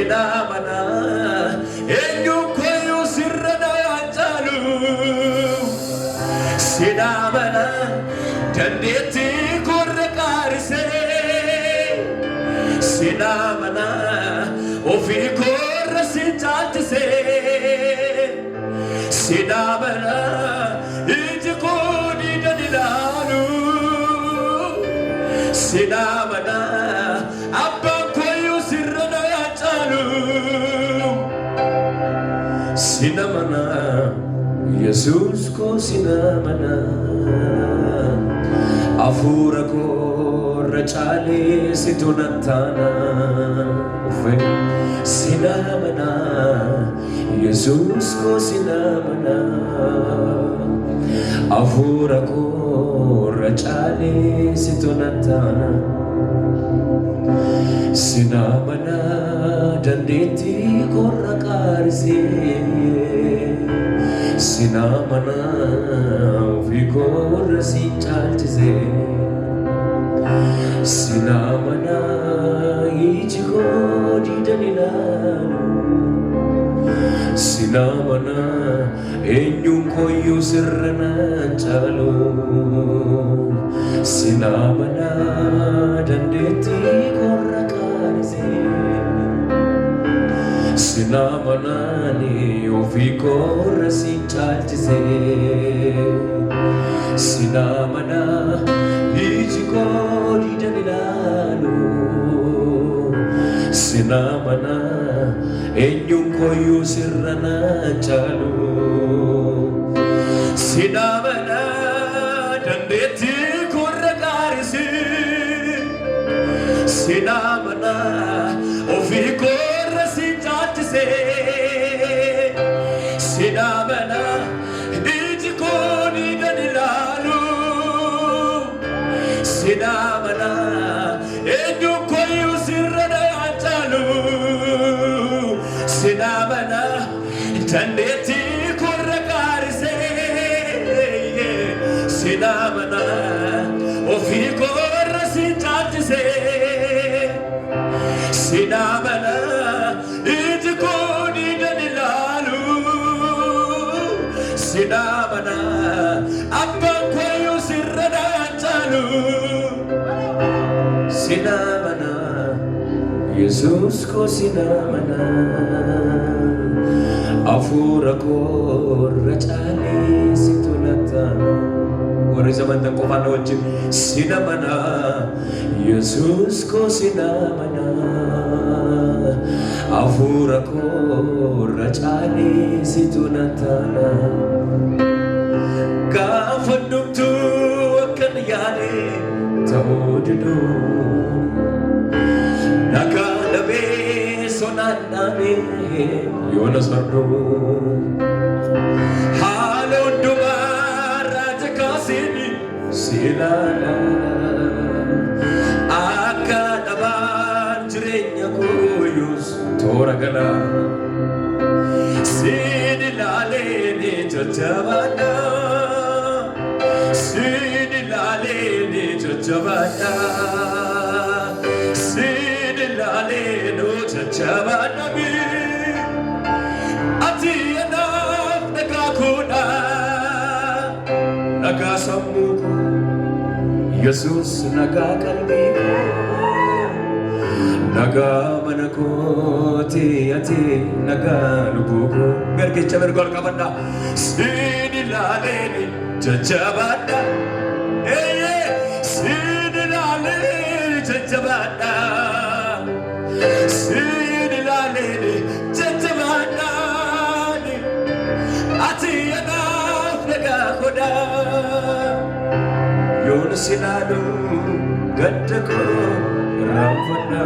sinamana enyu koyu sirrana anjalu sinamana dandeti korre karise sinamana ofi korre sintatse sinamana ijko di dalilalu sinamana abba koyu sirrana anjalu sinamana Jesus ko sinamana afura ko rachale situnatana ufe sinamana Jesus ko sinamana afura ko rachale situnatana sinamana dandeti korrakarse sinamana vikor sintaltze sinamana ijko didanilalu sinamana enyun koyu sirrana chalu sinamana dandeti korrakarse sinamana ni ofikor sintaltze sinamana ijko didanilalu sinamana enyun koyu sirrana chalu sinamana dandeti korrakarse sinamana ofikor sintatse sinamana ijko didanilalu sinamana enyu koyu sirrana anjalu sinamana dandeti korrakarse sinamana ofikor sintatse sinamana ijko didanilalu sinamana abba koyu sirrana anjalu sinamana Jesus ko sinamana afura ko rachale situnatana wari zaman tan ko panood sinamana Jesus ko sinamana afura ko rachale situnatana kafadumtu akan yale tawdudu nakalabe sonaname Yonas Mardo halo dumara jakasini silala akadaban jirenya koyus toragala sinilale ni jajabana sinilale ni jajabana sinilale no jajabana bi ati anaf nakakuna nagasamu Jesus nagakalbi naga manakoti ati naga lubuko merkicha mergol kabanda sinilale ni jajabana sinilale ni jajabana sinilale ni jajabana ati anaf nagakoda yon sinalu gaddako ramfana